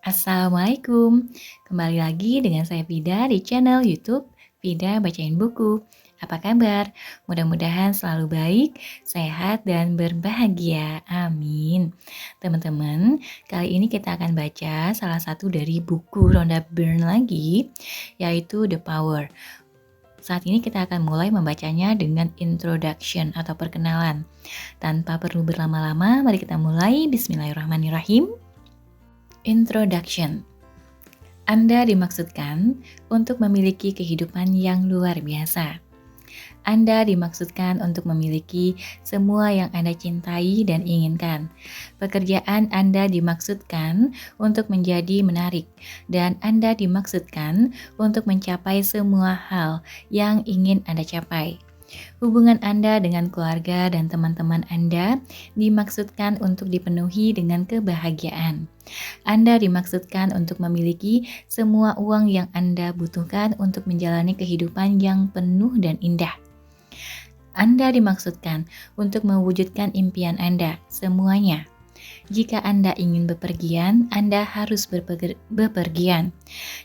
Assalamualaikum, kembali lagi dengan saya Vida di channel YouTube Vida Bacain Buku. Apa kabar? Mudah-mudahan selalu baik, sehat, dan berbahagia. Amin. Teman-teman, kali ini kita akan baca salah satu dari buku Rhonda Byrne lagi, yaitu The Power. Saat ini kita akan mulai membacanya dengan introduction atau perkenalan. Tanpa perlu berlama-lama, mari kita mulai. Bismillahirrahmanirrahim. Introduction. Anda dimaksudkan untuk memiliki kehidupan yang luar biasa. Anda dimaksudkan untuk memiliki semua yang Anda cintai dan inginkan. Pekerjaan Anda dimaksudkan untuk menjadi menarik, dan Anda dimaksudkan untuk mencapai semua hal yang ingin Anda capai. Hubungan Anda dengan keluarga dan teman-teman Anda dimaksudkan untuk dipenuhi dengan kebahagiaan. Anda dimaksudkan untuk memiliki semua uang yang Anda butuhkan untuk menjalani kehidupan yang penuh dan indah. Anda dimaksudkan untuk mewujudkan impian Anda, semuanya. Jika Anda ingin bepergian, Anda harus bepergian.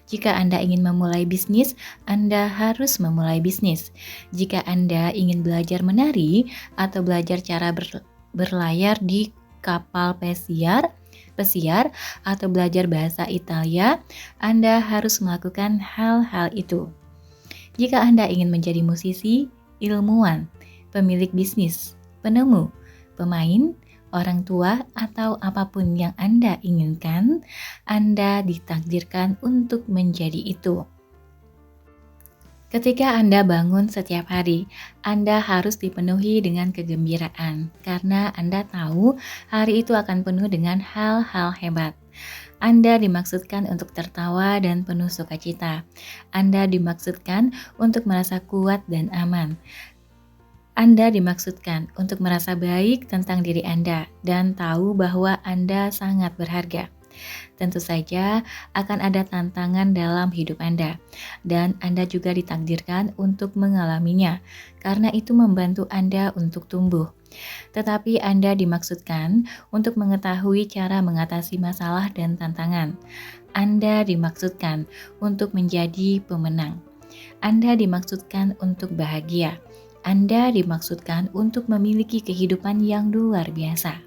Jika Anda ingin memulai bisnis, Anda harus memulai bisnis. Jika Anda ingin belajar menari atau belajar cara berlayar di kapal pesiar atau belajar bahasa Italia, Anda harus melakukan hal-hal itu. Jika Anda ingin menjadi musisi, ilmuwan, pemilik bisnis, penemu, pemain, orang tua, atau apapun yang Anda inginkan, Anda ditakdirkan untuk menjadi itu. Ketika Anda bangun setiap hari, Anda harus dipenuhi dengan kegembiraan karena Anda tahu hari itu akan penuh dengan hal-hal hebat. Anda dimaksudkan untuk tertawa dan penuh sukacita. Anda dimaksudkan untuk merasa kuat dan aman. Anda dimaksudkan untuk merasa baik tentang diri Anda dan tahu bahwa Anda sangat berharga. Tentu saja akan ada tantangan dalam hidup Anda, dan Anda juga ditakdirkan untuk mengalaminya, karena itu membantu Anda untuk tumbuh. Tetapi Anda dimaksudkan untuk mengetahui cara mengatasi masalah dan tantangan. Anda dimaksudkan untuk menjadi pemenang. Anda dimaksudkan untuk bahagia. Anda dimaksudkan untuk memiliki kehidupan yang luar biasa.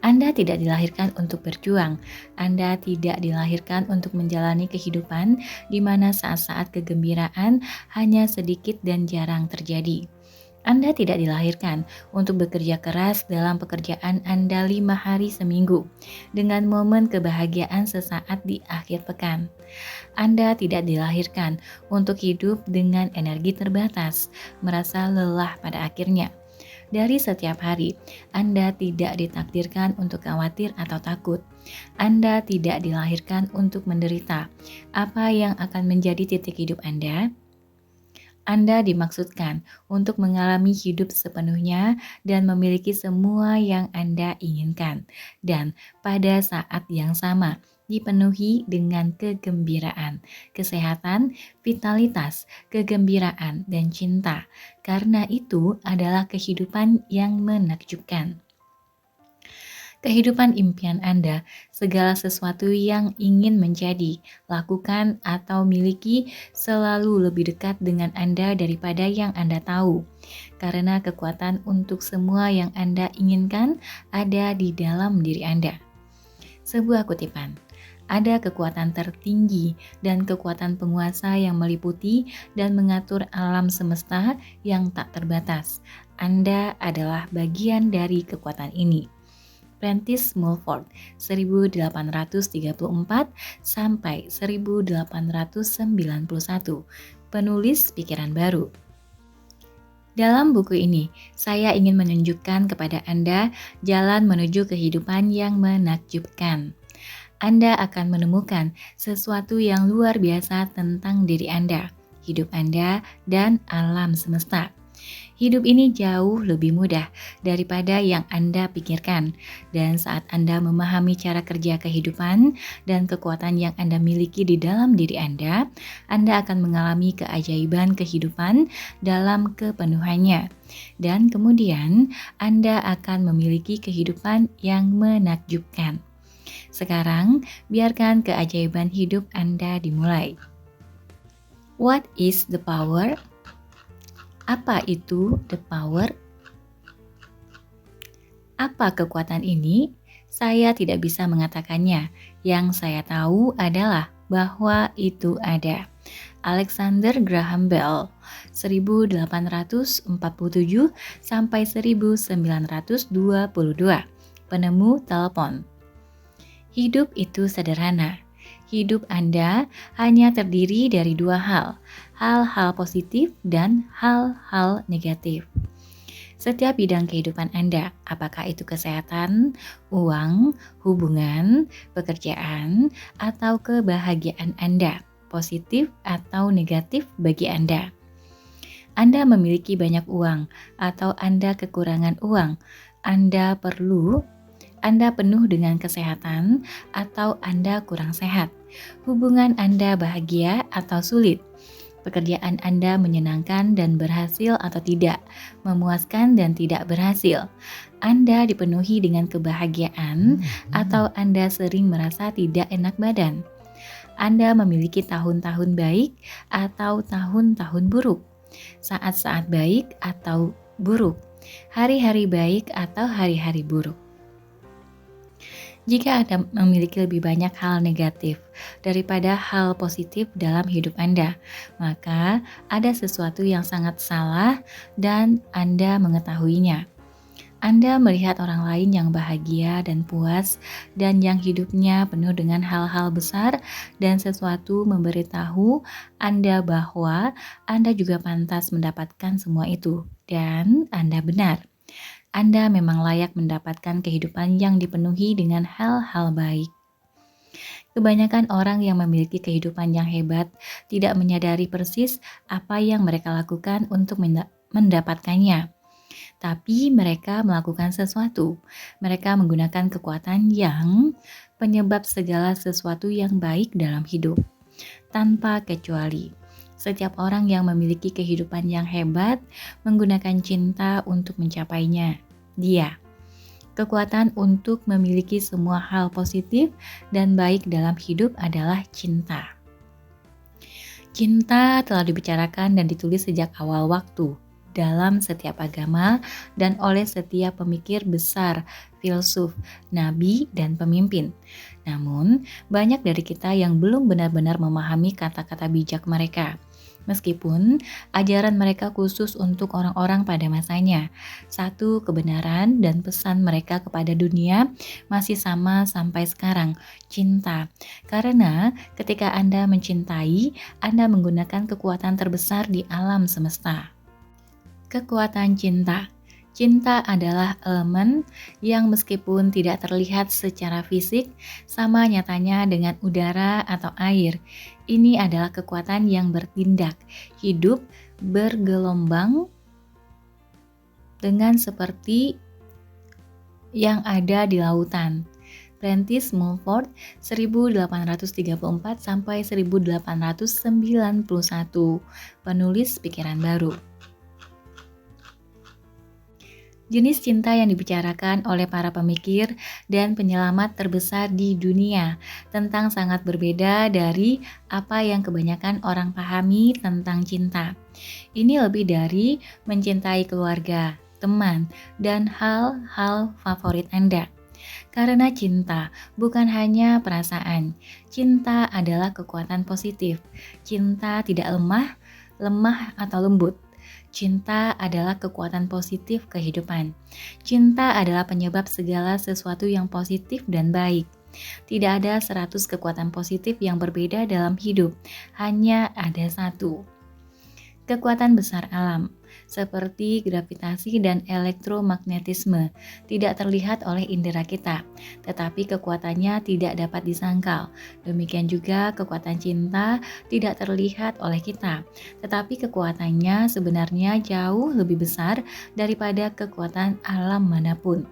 Anda tidak dilahirkan untuk berjuang. Anda tidak dilahirkan untuk menjalani kehidupan di mana saat-saat kegembiraan hanya sedikit dan jarang terjadi. Anda tidak dilahirkan untuk bekerja keras dalam pekerjaan Anda 5 hari seminggu dengan momen kebahagiaan sesaat di akhir pekan. Anda tidak dilahirkan untuk hidup dengan energi terbatas, merasa lelah pada akhirnya. Dari setiap hari, Anda tidak ditakdirkan untuk khawatir atau takut. Anda tidak dilahirkan untuk menderita. Apa yang akan menjadi titik hidup Anda? Anda dimaksudkan untuk mengalami hidup sepenuhnya dan memiliki semua yang Anda inginkan, dan pada saat yang sama dipenuhi dengan kegembiraan, kesehatan, vitalitas, kegembiraan, dan cinta, karena itu adalah kehidupan yang menakjubkan. Kehidupan impian Anda, segala sesuatu yang ingin menjadi, lakukan, atau miliki selalu lebih dekat dengan Anda daripada yang Anda tahu. Karena kekuatan untuk semua yang Anda inginkan ada di dalam diri Anda. Sebuah kutipan. Ada kekuatan tertinggi dan kekuatan penguasa yang meliputi dan mengatur alam semesta yang tak terbatas. Anda adalah bagian dari kekuatan ini. Prentice Mulford 1834 sampai 1891, penulis pikiran baru. Dalam buku ini, saya ingin menunjukkan kepada Anda jalan menuju kehidupan yang menakjubkan. Anda akan menemukan sesuatu yang luar biasa tentang diri Anda, hidup Anda, dan alam semesta. Hidup ini jauh lebih mudah daripada yang Anda pikirkan, dan saat Anda memahami cara kerja kehidupan dan kekuatan yang Anda miliki di dalam diri Anda akan mengalami keajaiban kehidupan dalam kepenuhannya, dan kemudian Anda akan memiliki kehidupan yang menakjubkan. Sekarang, biarkan keajaiban hidup Anda dimulai. What is the power? Apa itu the power? Apa kekuatan ini? Saya tidak bisa mengatakannya. Yang saya tahu adalah bahwa itu ada. Alexander Graham Bell, 1847 sampai 1922, penemu telepon. Hidup itu sederhana. Hidup Anda hanya terdiri dari dua hal, hal-hal positif dan hal-hal negatif. Setiap bidang kehidupan Anda, apakah itu kesehatan, uang, hubungan, pekerjaan, atau kebahagiaan Anda, positif atau negatif bagi Anda. Anda memiliki banyak uang atau Anda kekurangan uang, Anda penuh dengan kesehatan atau Anda kurang sehat. Hubungan Anda bahagia atau sulit. Pekerjaan Anda menyenangkan dan berhasil atau tidak, memuaskan dan tidak berhasil. Anda dipenuhi dengan kebahagiaan atau Anda sering merasa tidak enak badan. Anda memiliki tahun-tahun baik atau tahun-tahun buruk. Saat-saat baik atau buruk. Hari-hari baik atau hari-hari buruk. Jika Anda memiliki lebih banyak hal negatif daripada hal positif dalam hidup Anda, maka ada sesuatu yang sangat salah dan Anda mengetahuinya. Anda melihat orang lain yang bahagia dan puas dan yang hidupnya penuh dengan hal-hal besar dan sesuatu memberitahu Anda bahwa Anda juga pantas mendapatkan semua itu dan Anda benar. Anda memang layak mendapatkan kehidupan yang dipenuhi dengan hal-hal baik. Kebanyakan orang yang memiliki kehidupan yang hebat tidak menyadari persis apa yang mereka lakukan untuk mendapatkannya. Tapi mereka melakukan sesuatu. Mereka menggunakan kekuatan yang penyebab segala sesuatu yang baik dalam hidup. Tanpa kecuali. Setiap orang yang memiliki kehidupan yang hebat menggunakan cinta untuk mencapainya. Kekuatan untuk memiliki semua hal positif dan baik dalam hidup adalah cinta. Cinta telah dibicarakan dan ditulis sejak awal waktu dalam setiap agama dan oleh setiap pemikir besar, filsuf, nabi, dan pemimpin. Namun, banyak dari kita yang belum benar-benar memahami kata-kata bijak mereka. Meskipun ajaran mereka khusus untuk orang-orang pada masanya, satu kebenaran dan pesan mereka kepada dunia masih sama sampai sekarang, cinta. Karena ketika Anda mencintai, Anda menggunakan kekuatan terbesar di alam semesta. Kekuatan cinta. Cinta adalah elemen yang meskipun tidak terlihat secara fisik, sama nyatanya dengan udara atau air. Ini adalah kekuatan yang bertindak, hidup, bergelombang dengan seperti yang ada di lautan. Prentice Mulford 1834 sampai 1891, penulis pikiran baru. Jenis cinta yang dibicarakan oleh para pemikir dan penyelamat terbesar di dunia tentang sangat berbeda dari apa yang kebanyakan orang pahami tentang cinta. Ini lebih dari mencintai keluarga, teman, dan hal-hal favorit Anda. Karena cinta bukan hanya perasaan, cinta adalah kekuatan positif. Cinta tidak lemah atau lembut. Cinta adalah kekuatan positif kehidupan. Cinta adalah penyebab segala sesuatu yang positif dan baik. Tidak ada 100 kekuatan positif yang berbeda dalam hidup, hanya ada satu. Kekuatan besar alam, seperti gravitasi dan elektromagnetisme, tidak terlihat oleh indera kita, tetapi kekuatannya tidak dapat disangkal. Demikian juga kekuatan cinta tidak terlihat oleh kita, tetapi kekuatannya sebenarnya jauh lebih besar daripada kekuatan alam manapun.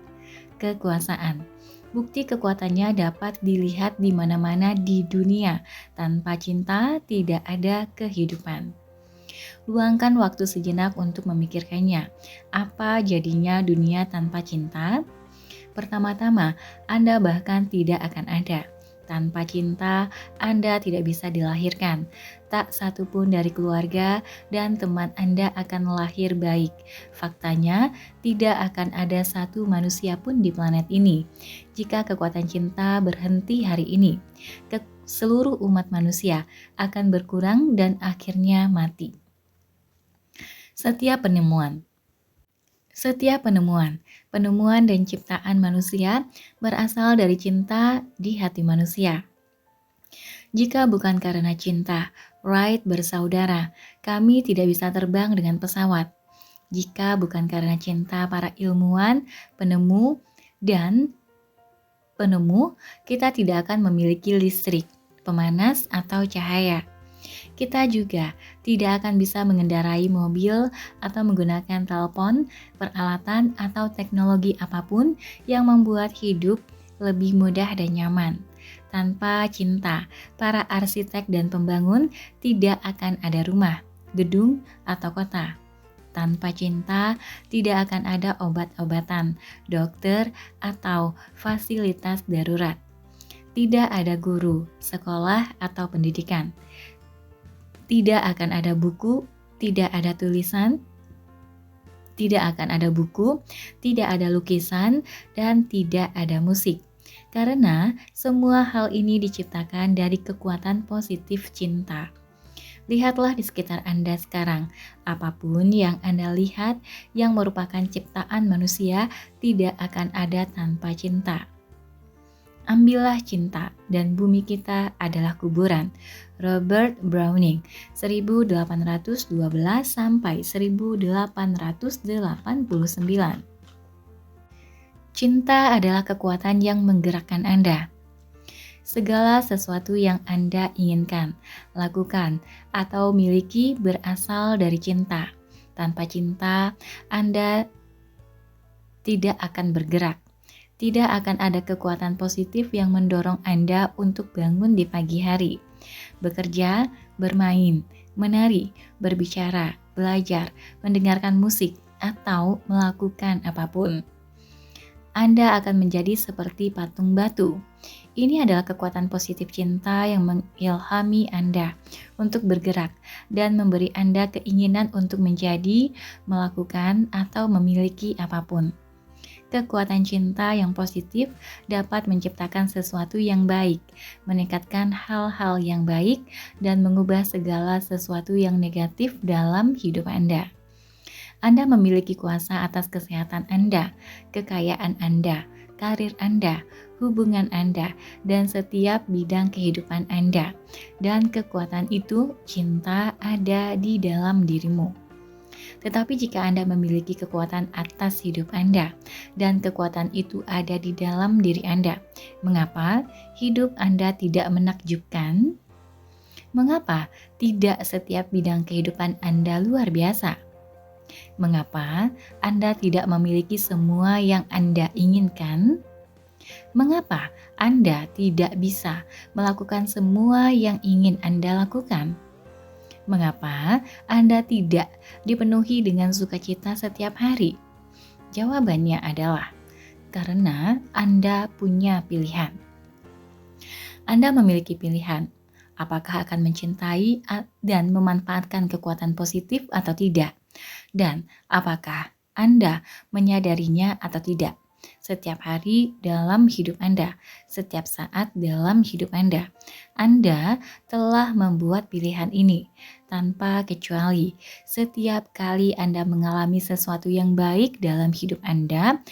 Kekuasaan. Bukti kekuatannya dapat dilihat di mana-mana di dunia. Tanpa cinta tidak ada kehidupan. Luangkan waktu sejenak untuk memikirkannya. Apa jadinya dunia tanpa cinta? Pertama-tama, Anda bahkan tidak akan ada. Tanpa cinta, Anda tidak bisa dilahirkan. Tak satu pun dari keluarga dan teman Anda akan lahir baik. Faktanya, tidak akan ada satu manusia pun di planet ini. Jika kekuatan cinta berhenti hari ini, seluruh umat manusia akan berkurang dan akhirnya mati. Setiap penemuan dan ciptaan manusia berasal dari cinta di hati manusia. Jika bukan karena cinta, Wright bersaudara, kami tidak bisa terbang dengan pesawat. Jika bukan karena cinta para ilmuwan, penemu, kita tidak akan memiliki listrik, pemanas, atau cahaya. Kita juga tidak akan bisa mengendarai mobil atau menggunakan telepon, peralatan, atau teknologi apapun yang membuat hidup lebih mudah dan nyaman. Tanpa cinta, para arsitek dan pembangun tidak akan ada rumah, gedung, atau kota. Tanpa cinta, tidak akan ada obat-obatan, dokter, atau fasilitas darurat. Tidak ada guru, sekolah, atau pendidikan. Tidak akan ada buku, tidak ada tulisan, tidak akan ada buku, tidak ada lukisan, dan tidak ada musik. Karena semua hal ini diciptakan dari kekuatan positif cinta. Lihatlah di sekitar Anda sekarang, apapun yang Anda lihat yang merupakan ciptaan manusia tidak akan ada tanpa cinta. Ambillah cinta dan bumi kita adalah kuburan. Robert Browning, 1812 sampai 1889. Cinta adalah kekuatan yang menggerakkan Anda. Segala sesuatu yang Anda inginkan, lakukan, atau miliki berasal dari cinta. Tanpa cinta, Anda tidak akan bergerak. Tidak akan ada kekuatan positif yang mendorong Anda untuk bangun di pagi hari, bekerja, bermain, menari, berbicara, belajar, mendengarkan musik, atau melakukan apapun. Anda akan menjadi seperti patung batu. Ini adalah kekuatan positif cinta yang mengilhami Anda untuk bergerak dan memberi Anda keinginan untuk menjadi, melakukan, atau memiliki apapun. Kekuatan cinta yang positif dapat menciptakan sesuatu yang baik, meningkatkan hal-hal yang baik, dan mengubah segala sesuatu yang negatif dalam hidup Anda. Anda memiliki kuasa atas kesehatan Anda, kekayaan Anda, karir Anda, hubungan Anda, dan setiap bidang kehidupan Anda. Dan kekuatan itu, cinta, ada di dalam dirimu. Tetapi jika Anda memiliki kekuatan atas hidup Anda, dan kekuatan itu ada di dalam diri Anda, mengapa hidup Anda tidak menakjubkan? Mengapa tidak setiap bidang kehidupan Anda luar biasa? Mengapa Anda tidak memiliki semua yang Anda inginkan? Mengapa Anda tidak bisa melakukan semua yang ingin Anda lakukan? Mengapa Anda tidak dipenuhi dengan sukacita setiap hari? Jawabannya adalah karena Anda punya pilihan. Anda memiliki pilihan, apakah akan mencintai dan memanfaatkan kekuatan positif atau tidak, dan apakah Anda menyadarinya atau tidak. Setiap hari dalam hidup Anda, setiap saat dalam hidup Anda telah membuat pilihan ini tanpa kecuali. Setiap kali Anda mengalami sesuatu yang baik dalam hidup Anda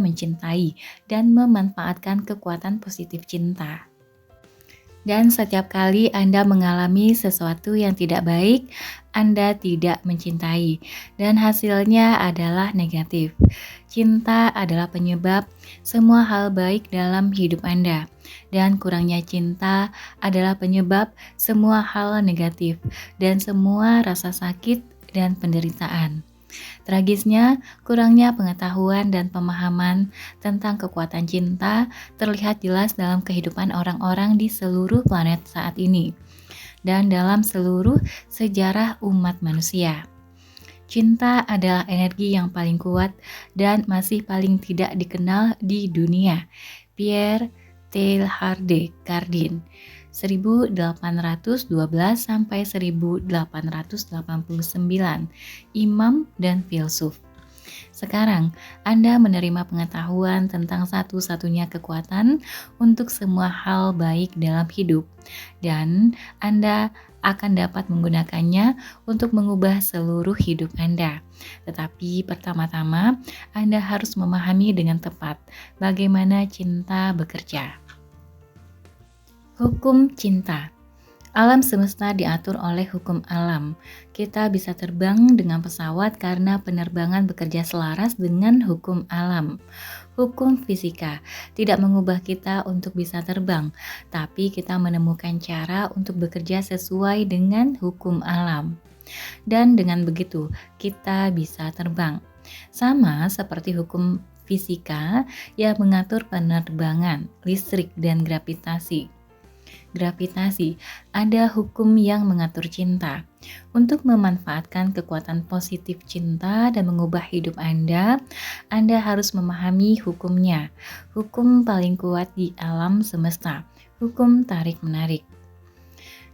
mencintai dan memanfaatkan kekuatan positif cinta. Dan setiap kali Anda mengalami sesuatu yang tidak baik, Anda tidak mencintai, dan hasilnya adalah negatif. Cinta adalah penyebab semua hal baik dalam hidup Anda, dan kurangnya cinta adalah penyebab semua hal negatif dan semua rasa sakit dan penderitaan. Tragisnya, kurangnya pengetahuan dan pemahaman tentang kekuatan cinta terlihat jelas dalam kehidupan orang-orang di seluruh planet saat ini dan dalam seluruh sejarah umat manusia. Cinta adalah energi yang paling kuat dan masih paling tidak dikenal di dunia. Pierre Teilhard de Chardin, 1812 sampai 1889, imam dan filsuf. Sekarang, Anda menerima pengetahuan tentang satu-satunya kekuatan untuk semua hal baik dalam hidup, dan Anda akan dapat menggunakannya untuk mengubah seluruh hidup Anda. Tetapi pertama-tama, Anda harus memahami dengan tepat bagaimana cinta bekerja. Hukum cinta. Alam semesta diatur oleh hukum alam. Kita bisa terbang dengan pesawat karena penerbangan bekerja selaras dengan hukum alam. Hukum fisika tidak mengubah kita untuk bisa terbang, tapi kita menemukan cara untuk bekerja sesuai dengan hukum alam. Dan dengan begitu, kita bisa terbang. Sama seperti hukum fisika yang mengatur penerbangan, listrik, dan gravitasi. Ada hukum yang mengatur cinta. Untuk memanfaatkan kekuatan positif cinta dan mengubah hidup Anda harus memahami hukumnya. Hukum paling kuat di alam semesta, hukum tarik-menarik.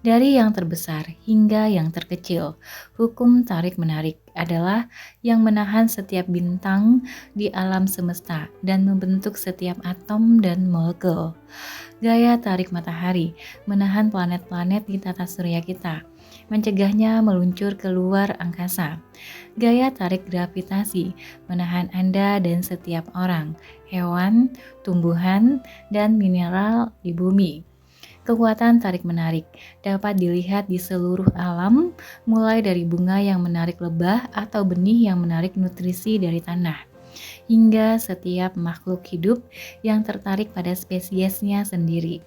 Dari yang terbesar hingga yang terkecil, hukum tarik-menarik adalah yang menahan setiap bintang di alam semesta dan membentuk setiap atom dan molekul. Gaya tarik matahari menahan planet-planet di tata surya kita, mencegahnya meluncur keluar angkasa. Gaya tarik gravitasi menahan Anda dan setiap orang, hewan, tumbuhan, dan mineral di bumi. Kekuatan tarik-menarik dapat dilihat di seluruh alam, mulai dari bunga yang menarik lebah atau benih yang menarik nutrisi dari tanah, hingga setiap makhluk hidup yang tertarik pada spesiesnya sendiri.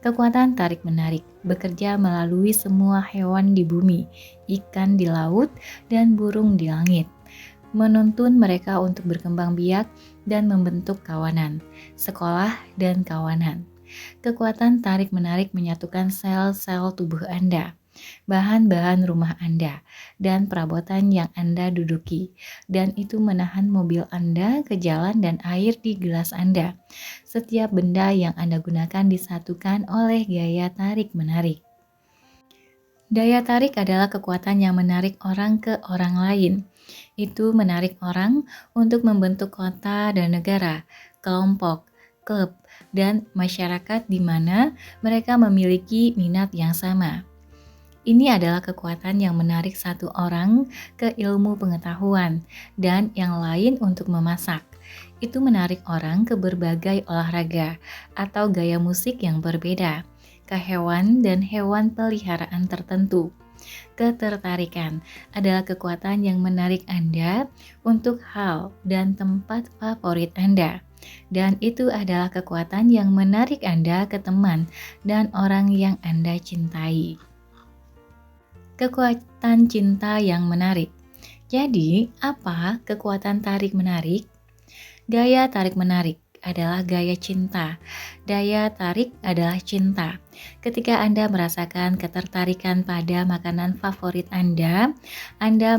Kekuatan tarik-menarik bekerja melalui semua hewan di bumi, ikan di laut, dan burung di langit, menuntun mereka untuk berkembang biak dan membentuk kawanan, sekolah, dan kawanan. Kekuatan tarik-menarik menyatukan sel-sel tubuh Anda, bahan-bahan rumah Anda, dan perabotan yang Anda duduki, dan itu menahan mobil Anda ke jalan dan air di gelas Anda. Setiap benda yang Anda gunakan disatukan oleh gaya tarik-menarik. Daya tarik adalah kekuatan yang menarik orang ke orang lain. Itu menarik orang untuk membentuk kota dan negara, kelompok, klub, dan masyarakat di mana mereka memiliki minat yang sama. Ini adalah kekuatan yang menarik satu orang ke ilmu pengetahuan dan yang lain untuk memasak. Itu menarik orang ke berbagai olahraga atau gaya musik yang berbeda, ke hewan dan hewan peliharaan tertentu. Ketertarikan adalah kekuatan yang menarik Anda untuk hal dan tempat favorit Anda. Dan itu adalah kekuatan yang menarik Anda ke teman dan orang yang Anda cintai. Kekuatan cinta yang menarik. Jadi, apa kekuatan tarik-menarik? Gaya tarik-menarik adalah gaya cinta. Daya tarik adalah cinta. Ketika Anda merasakan ketertarikan pada makanan favorit Anda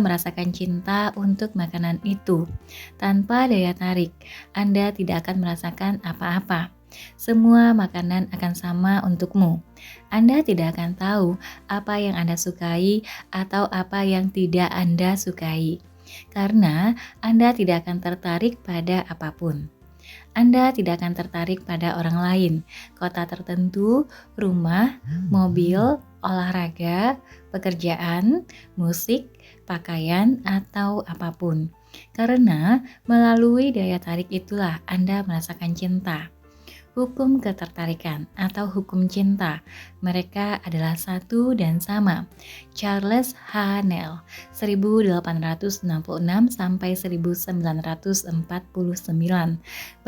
merasakan cinta untuk makanan itu. Tanpa daya tarik, Anda tidak akan merasakan apa-apa. Semua makanan akan sama untukmu. Anda tidak akan tahu apa yang Anda sukai atau apa yang tidak Anda sukai, karena Anda tidak akan tertarik pada apapun. Anda tidak akan tertarik pada orang lain, kota tertentu, rumah, mobil, olahraga, pekerjaan, musik, pakaian, atau apapun. Karena melalui daya tarik itulah Anda merasakan cinta. Hukum ketertarikan atau hukum cinta, mereka adalah satu dan sama. Charles H. Neal, 1866 sampai 1949,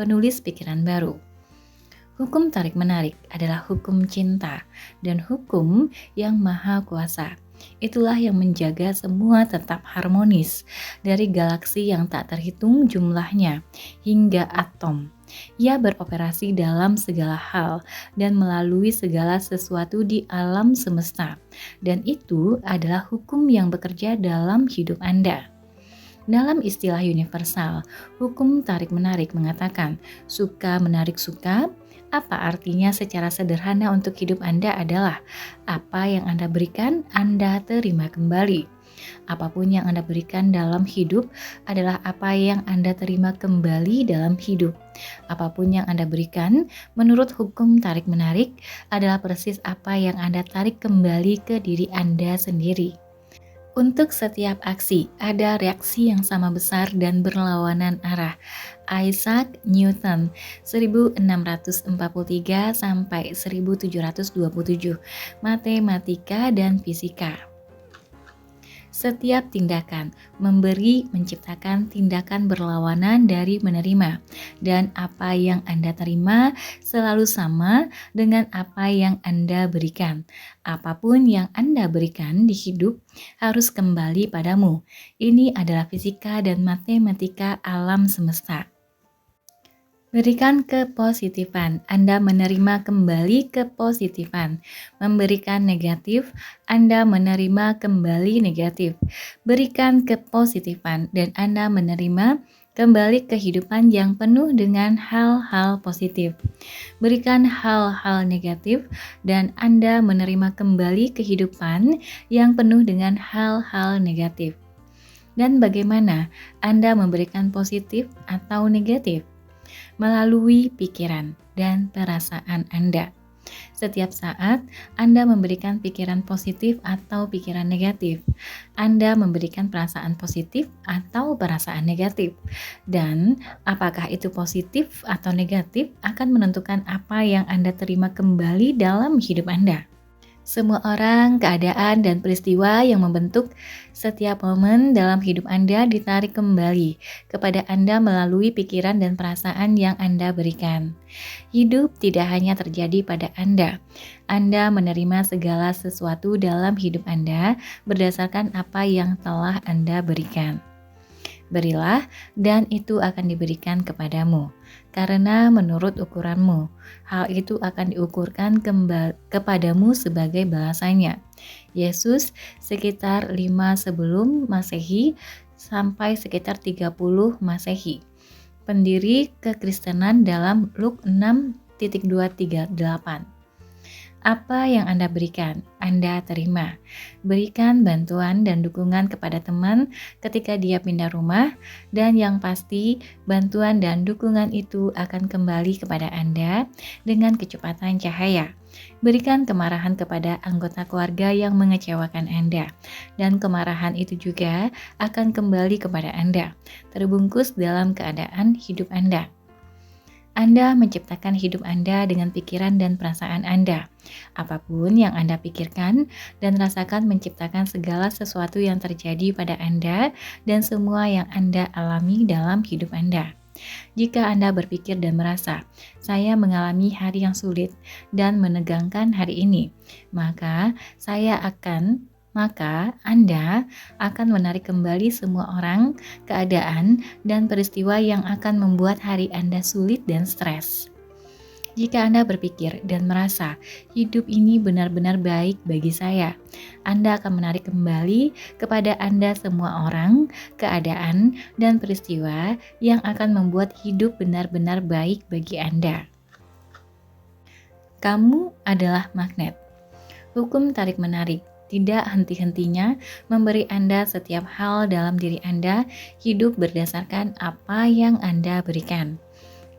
penulis pikiran baru. Hukum tarik-menarik adalah hukum cinta dan hukum yang maha kuasa. Itulah yang menjaga semua tetap harmonis, dari galaksi yang tak terhitung jumlahnya hingga atom. Ia beroperasi dalam segala hal dan melalui segala sesuatu di alam semesta, dan itu adalah hukum yang bekerja dalam hidup Anda. Dalam istilah universal, hukum tarik-menarik mengatakan suka menarik suka. Apa artinya secara sederhana untuk hidup Anda adalah apa yang Anda berikan, Anda terima kembali. Apapun yang Anda berikan dalam hidup adalah apa yang Anda terima kembali dalam hidup. Apapun yang Anda berikan, menurut hukum tarik-menarik, adalah persis apa yang Anda tarik kembali ke diri Anda sendiri. Untuk setiap aksi, ada reaksi yang sama besar dan berlawanan arah. Isaac Newton, 1643 sampai 1727, Matematika dan Fisika. Setiap tindakan memberi menciptakan tindakan berlawanan dari menerima, dan apa yang Anda terima selalu sama dengan apa yang Anda berikan. Apapun yang Anda berikan di hidup harus kembali padamu. Ini adalah fisika dan matematika alam semesta. Berikan kepositifan, Anda menerima kembali kepositifan. Memberikan negatif, Anda menerima kembali negatif. Berikan kepositifan dan Anda menerima kembali kehidupan yang penuh dengan hal-hal positif. Berikan hal-hal negatif dan Anda menerima kembali kehidupan yang penuh dengan hal-hal negatif. Dan bagaimana Anda memberikan positif atau negatif? Melalui pikiran dan perasaan Anda. Setiap saat Anda memberikan pikiran positif atau pikiran negatif, Anda memberikan perasaan positif atau perasaan negatif. Dan apakah itu positif atau negatif akan menentukan apa yang Anda terima kembali dalam hidup Anda. Semua orang, keadaan, dan peristiwa yang membentuk setiap momen dalam hidup Anda ditarik kembali kepada Anda melalui pikiran dan perasaan yang Anda berikan. Hidup tidak hanya terjadi pada Anda. Anda menerima segala sesuatu dalam hidup Anda berdasarkan apa yang telah Anda berikan. Berilah, dan itu akan diberikan kepadamu. Karena menurut ukuranmu, hal itu akan diukurkan kepadamu sebagai balasannya. Yesus sekitar 5 sebelum Masehi sampai sekitar 30 Masehi. Pendiri kekristenan dalam Luke 6:238. Apa yang Anda berikan, Anda terima. Berikan bantuan dan dukungan kepada teman ketika dia pindah rumah, dan yang pasti bantuan dan dukungan itu akan kembali kepada Anda dengan kecepatan cahaya. Berikan kemarahan kepada anggota keluarga yang mengecewakan Anda, dan kemarahan itu juga akan kembali kepada Anda, terbungkus dalam keadaan hidup Anda. Anda menciptakan hidup Anda dengan pikiran dan perasaan Anda. Apapun yang Anda pikirkan dan rasakan menciptakan segala sesuatu yang terjadi pada Anda dan semua yang Anda alami dalam hidup Anda. Jika Anda berpikir dan merasa, saya mengalami hari yang sulit dan menegangkan hari ini, maka Anda akan menarik kembali semua orang, keadaan, dan peristiwa yang akan membuat hari Anda sulit dan stres. Jika Anda berpikir dan merasa hidup ini benar-benar baik bagi saya, Anda akan menarik kembali kepada Anda semua orang, keadaan, dan peristiwa yang akan membuat hidup benar-benar baik bagi Anda. Kamu adalah magnet. Hukum tarik-menarik tidak henti-hentinya memberi Anda setiap hal dalam diri Anda hidup berdasarkan apa yang Anda berikan.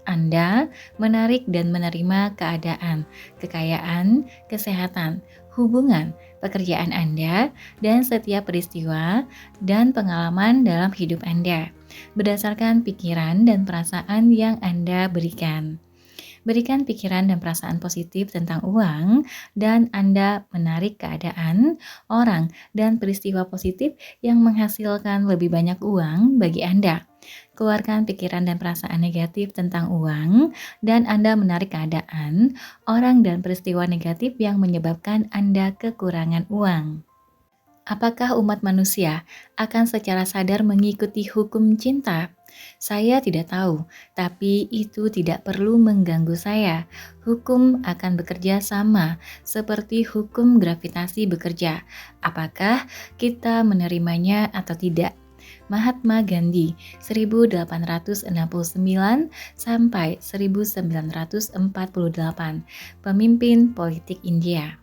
Anda menarik dan menerima keadaan, kekayaan, kesehatan, hubungan, pekerjaan Anda, dan setiap peristiwa dan pengalaman dalam hidup Anda berdasarkan pikiran dan perasaan yang Anda berikan. Berikan pikiran dan perasaan positif tentang uang, dan Anda menarik keadaan, orang, dan peristiwa positif yang menghasilkan lebih banyak uang bagi Anda. Keluarkan pikiran dan perasaan negatif tentang uang, dan Anda menarik keadaan, orang, dan peristiwa negatif yang menyebabkan Anda kekurangan uang. Apakah umat manusia akan secara sadar mengikuti hukum cinta? Saya tidak tahu, tapi itu tidak perlu mengganggu saya. Hukum akan bekerja sama seperti hukum gravitasi bekerja. Apakah kita menerimanya atau tidak? Mahatma Gandhi 1869 sampai 1948, pemimpin politik India.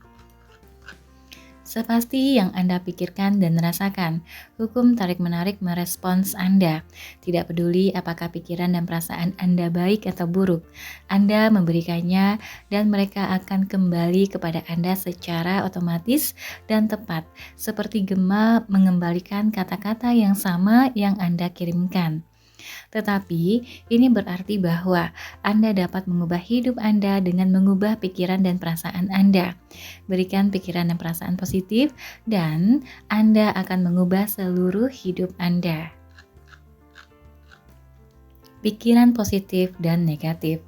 Sepasti yang Anda pikirkan dan rasakan, hukum tarik-menarik merespons Anda. Tidak peduli apakah pikiran dan perasaan Anda baik atau buruk, Anda memberikannya dan mereka akan kembali kepada Anda secara otomatis dan tepat, seperti gema mengembalikan kata-kata yang sama yang Anda kirimkan. Tetapi, ini berarti bahwa Anda dapat mengubah hidup Anda dengan mengubah pikiran dan perasaan Anda. Berikan pikiran dan perasaan positif, dan Anda akan mengubah seluruh hidup Anda. Pikiran positif dan negatif.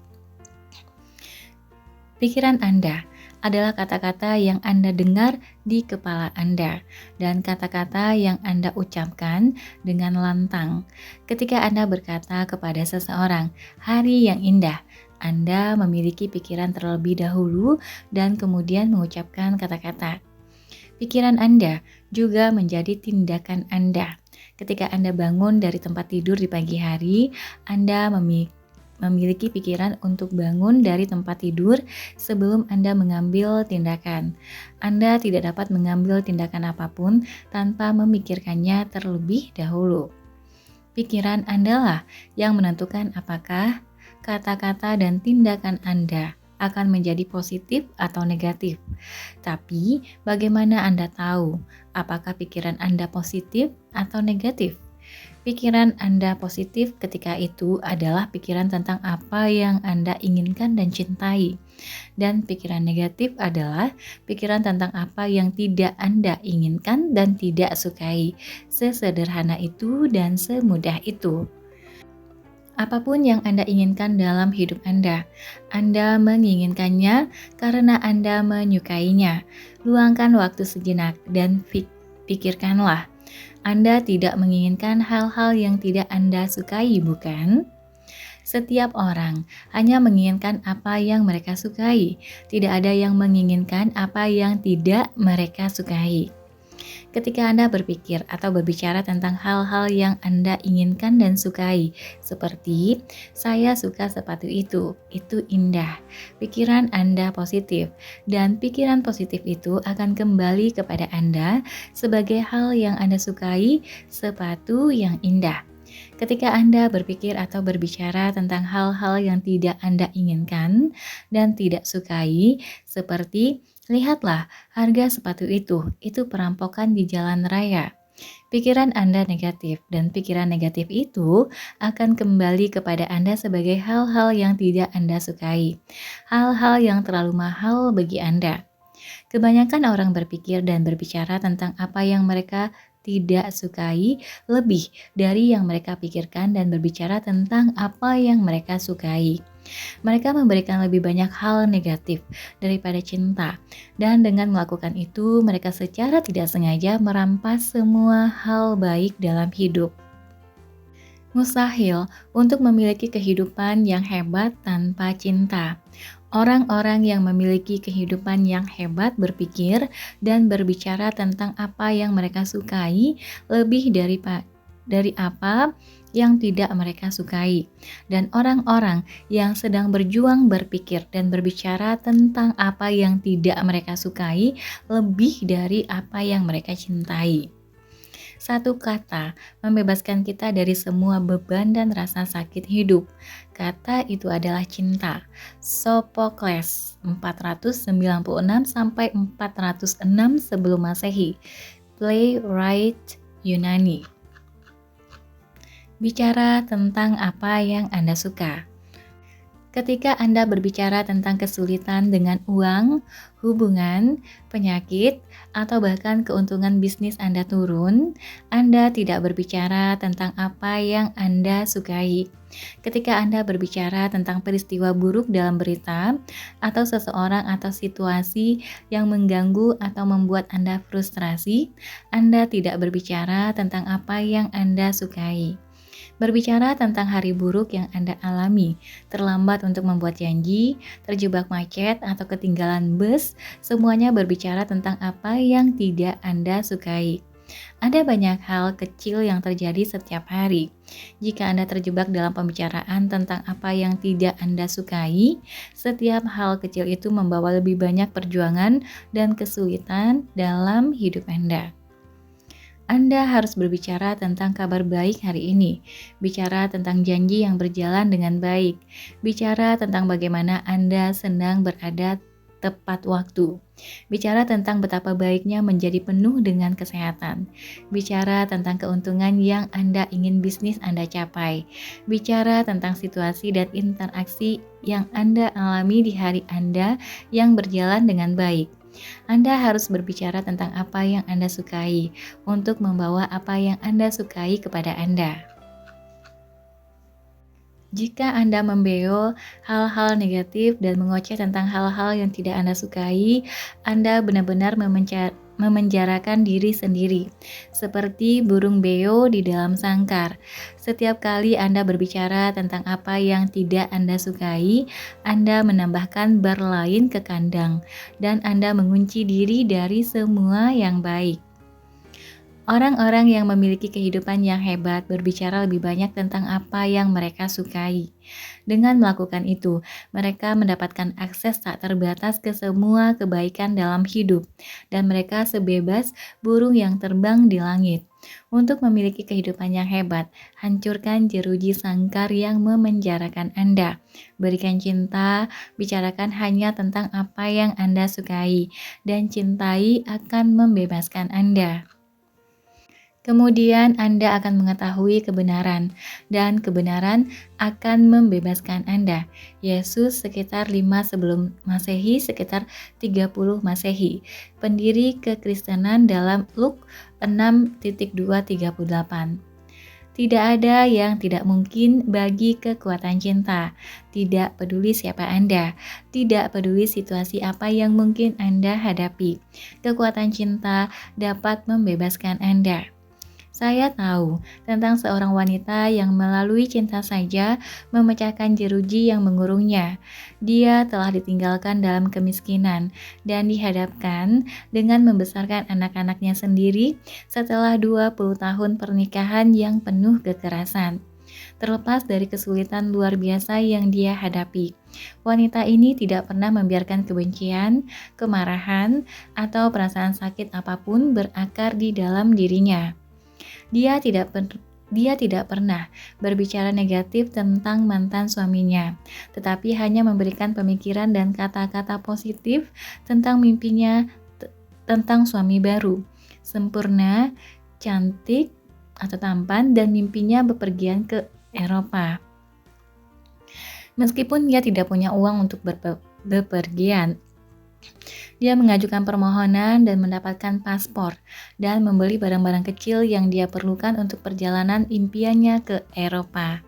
Pikiran Anda adalah kata-kata yang Anda dengar di kepala Anda dan kata-kata yang Anda ucapkan dengan lantang. Ketika Anda berkata kepada seseorang, "Hari yang indah," Anda memiliki pikiran terlebih dahulu dan kemudian mengucapkan kata-kata. Pikiran Anda juga menjadi tindakan Anda. Ketika Anda bangun dari tempat tidur di pagi hari, Anda memiliki pikiran untuk bangun dari tempat tidur sebelum Anda mengambil tindakan. Anda tidak dapat mengambil tindakan apapun tanpa memikirkannya terlebih dahulu. Pikiran Anda lah yang menentukan apakah kata-kata dan tindakan Anda akan menjadi positif atau negatif. Tapi, bagaimana Anda tahu apakah pikiran Anda positif atau negatif? Pikiran Anda positif ketika itu adalah pikiran tentang apa yang Anda inginkan dan cintai. Dan pikiran negatif adalah pikiran tentang apa yang tidak Anda inginkan dan tidak sukai. Sesederhana itu dan semudah itu. Apapun yang Anda inginkan dalam hidup Anda menginginkannya karena Anda menyukainya. Luangkan waktu sejenak dan pikirkanlah. Anda tidak menginginkan hal-hal yang tidak Anda sukai, bukan? Setiap orang hanya menginginkan apa yang mereka sukai. Tidak ada yang menginginkan apa yang tidak mereka sukai. Ketika Anda berpikir atau berbicara tentang hal-hal yang Anda inginkan dan sukai, seperti "Saya suka sepatu itu indah." Pikiran Anda positif, dan pikiran positif itu akan kembali kepada Anda sebagai hal yang Anda sukai, sepatu yang indah. Ketika Anda berpikir atau berbicara tentang hal-hal yang tidak Anda inginkan dan tidak sukai, seperti "Lihatlah, harga sepatu itu perampokan di jalan raya." Pikiran Anda negatif, dan pikiran negatif itu akan kembali kepada Anda sebagai hal-hal yang tidak Anda sukai, hal-hal yang terlalu mahal bagi Anda. Kebanyakan orang berpikir dan berbicara tentang apa yang mereka tidak sukai lebih dari yang mereka pikirkan dan berbicara tentang apa yang mereka sukai. Mereka memberikan lebih banyak hal negatif daripada cinta, dan dengan melakukan itu, mereka secara tidak sengaja merampas semua hal baik dalam hidup. Mustahil untuk memiliki kehidupan yang hebat tanpa cinta. Orang-orang yang memiliki kehidupan yang hebat berpikir dan berbicara tentang apa yang mereka sukai lebih dari apa yang tidak mereka sukai. Dan orang-orang yang sedang berjuang berpikir dan berbicara tentang apa yang tidak mereka sukai lebih dari apa yang mereka cintai. Satu kata membebaskan kita dari semua beban dan rasa sakit hidup. Kata itu adalah cinta. Sophocles 496 sampai 406 sebelum Masehi. Playwright Yunani. Bicara tentang apa yang Anda suka. Ketika Anda berbicara tentang kesulitan dengan uang, hubungan, penyakit, atau bahkan keuntungan bisnis Anda turun, Anda tidak berbicara tentang apa yang Anda sukai. Ketika Anda berbicara tentang peristiwa buruk dalam berita, atau seseorang atau situasi yang mengganggu atau membuat Anda frustrasi, Anda tidak berbicara tentang apa yang Anda sukai. Berbicara tentang hari buruk yang Anda alami, terlambat untuk membuat janji, terjebak macet, atau ketinggalan bus, semuanya berbicara tentang apa yang tidak Anda sukai. Ada banyak hal kecil yang terjadi setiap hari. Jika Anda terjebak dalam pembicaraan tentang apa yang tidak Anda sukai, setiap hal kecil itu membawa lebih banyak perjuangan dan kesulitan dalam hidup Anda. Anda harus berbicara tentang kabar baik hari ini, bicara tentang janji yang berjalan dengan baik, bicara tentang bagaimana Anda senang berada tepat waktu, bicara tentang betapa baiknya menjadi penuh dengan kesehatan, bicara tentang keuntungan yang Anda ingin bisnis Anda capai, bicara tentang situasi dan interaksi yang Anda alami di hari Anda yang berjalan dengan baik. Anda harus berbicara tentang apa yang Anda sukai untuk membawa apa yang Anda sukai kepada Anda. Jika Anda membeol hal-hal negatif dan mengoceh tentang hal-hal yang tidak Anda sukai, Anda benar-benar memenjarakan diri sendiri, seperti burung beo di dalam sangkar. Setiap kali Anda berbicara tentang apa yang tidak Anda sukai, Anda menambahkan bar lain ke kandang, dan Anda mengunci diri dari semua yang baik. Orang-orang yang memiliki kehidupan yang hebat berbicara lebih banyak tentang apa yang mereka sukai. Dengan melakukan itu, mereka mendapatkan akses tak terbatas ke semua kebaikan dalam hidup, dan mereka sebebas burung yang terbang di langit. Untuk memiliki kehidupan yang hebat, hancurkan jeruji sangkar yang memenjarakan Anda. Berikan cinta, bicarakan hanya tentang apa yang Anda sukai, dan cintai akan membebaskan Anda. Kemudian Anda akan mengetahui kebenaran, dan kebenaran akan membebaskan Anda. Yesus sekitar 5 sebelum Masehi, sekitar 30 Masehi. Pendiri kekristenan dalam Luke 6:238. Tidak ada yang tidak mungkin bagi kekuatan cinta. Tidak peduli siapa Anda, tidak peduli situasi apa yang mungkin Anda hadapi. Kekuatan cinta dapat membebaskan Anda. Saya tahu tentang seorang wanita yang melalui cinta saja memecahkan jeruji yang mengurungnya. Dia telah ditinggalkan dalam kemiskinan dan dihadapkan dengan membesarkan anak-anaknya sendiri setelah 20 tahun pernikahan yang penuh kekerasan. Terlepas dari kesulitan luar biasa yang dia hadapi, wanita ini tidak pernah membiarkan kebencian, kemarahan, atau perasaan sakit apapun berakar di dalam dirinya. Dia tidak pernah berbicara negatif tentang mantan suaminya, tetapi hanya memberikan pemikiran dan kata-kata positif tentang mimpinya tentang suami baru, sempurna, cantik atau tampan, dan mimpinya bepergian ke Eropa. Meskipun dia tidak punya uang untuk bepergian, dia mengajukan permohonan dan mendapatkan paspor dan membeli barang-barang kecil yang dia perlukan untuk perjalanan impiannya ke Eropa.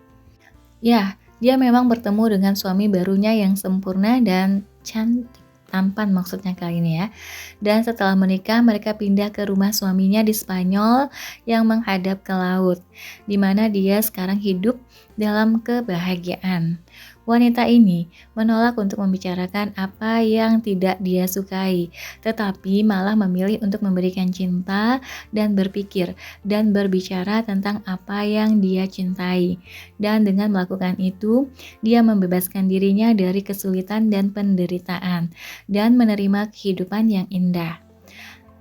Ya, dia memang bertemu dengan suami barunya yang sempurna dan cantik. Tampan maksudnya kali ini ya. Dan setelah menikah, mereka pindah ke rumah suaminya di Spanyol yang menghadap ke laut, di mana dia sekarang hidup dalam kebahagiaan. Wanita ini menolak untuk membicarakan apa yang tidak dia sukai, tetapi malah memilih untuk memberikan cinta dan berpikir dan berbicara tentang apa yang dia cintai. Dan dengan melakukan itu, dia membebaskan dirinya dari kesulitan dan penderitaan dan menerima kehidupan yang indah.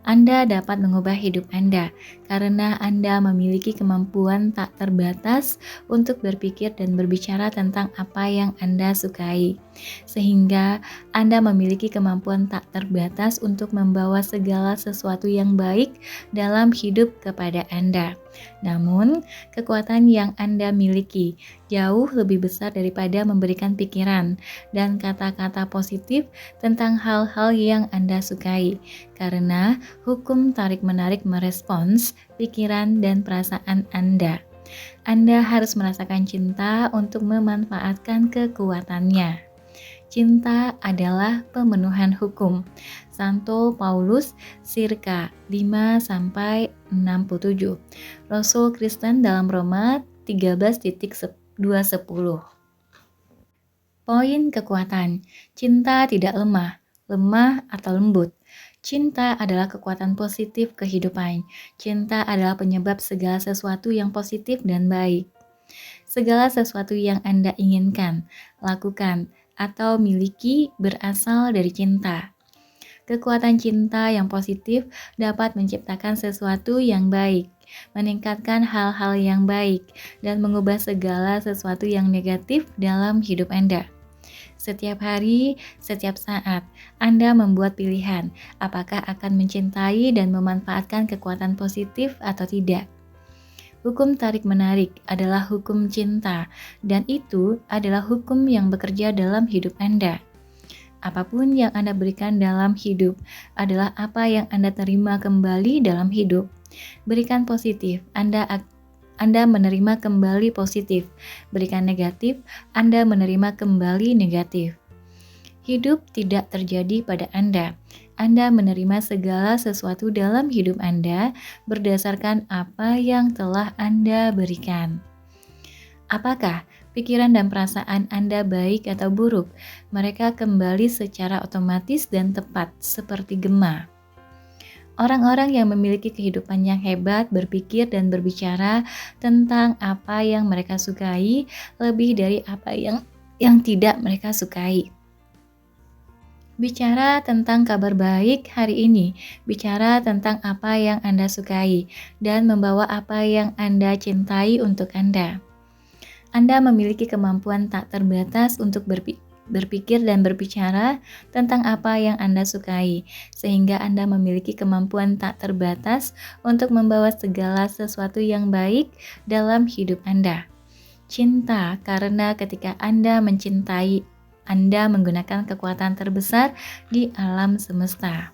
Anda dapat mengubah hidup Anda karena Anda memiliki kemampuan tak terbatas untuk berpikir dan berbicara tentang apa yang Anda sukai, sehingga Anda memiliki kemampuan tak terbatas untuk membawa segala sesuatu yang baik dalam hidup kepada Anda. Namun, kekuatan yang Anda miliki jauh lebih besar daripada memberikan pikiran dan kata-kata positif tentang hal-hal yang Anda sukai, karena hukum tarik-menarik merespons pikiran dan perasaan Anda. Anda harus merasakan cinta untuk memanfaatkan kekuatannya. Cinta adalah pemenuhan hukum. Santo Paulus circa 5-6-7. Rasul Kristen dalam Roma 13:210. Poin kekuatan. Cinta tidak lemah atau lembut. Cinta adalah kekuatan positif kehidupan. Cinta adalah penyebab segala sesuatu yang positif dan baik. Segala sesuatu yang Anda inginkan, lakukan, atau miliki berasal dari cinta. Kekuatan cinta yang positif dapat menciptakan sesuatu yang baik, meningkatkan hal-hal yang baik, dan mengubah segala sesuatu yang negatif dalam hidup Anda. Setiap hari, setiap saat, Anda membuat pilihan apakah akan mencintai dan memanfaatkan kekuatan positif atau tidak. Hukum tarik-menarik adalah hukum cinta, dan itu adalah hukum yang bekerja dalam hidup Anda. Apapun yang Anda berikan dalam hidup adalah apa yang Anda terima kembali dalam hidup. Berikan positif, Anda menerima kembali positif. Berikan negatif, Anda menerima kembali negatif. Hidup tidak terjadi pada Anda. Anda menerima segala sesuatu dalam hidup Anda berdasarkan apa yang telah Anda berikan. Apakah pikiran dan perasaan Anda baik atau buruk? Mereka kembali secara otomatis dan tepat, seperti gema. Orang-orang yang memiliki kehidupan yang hebat berpikir dan berbicara tentang apa yang mereka sukai lebih dari apa yang tidak mereka sukai. Bicara tentang kabar baik hari ini, bicara tentang apa yang Anda sukai, dan membawa apa yang Anda cintai untuk Anda. Anda memiliki kemampuan tak terbatas untuk berpikir dan berbicara tentang apa yang Anda sukai, sehingga Anda memiliki kemampuan tak terbatas untuk membawa segala sesuatu yang baik dalam hidup Anda. Cinta, karena ketika Anda mencintai, Anda menggunakan kekuatan terbesar di alam semesta.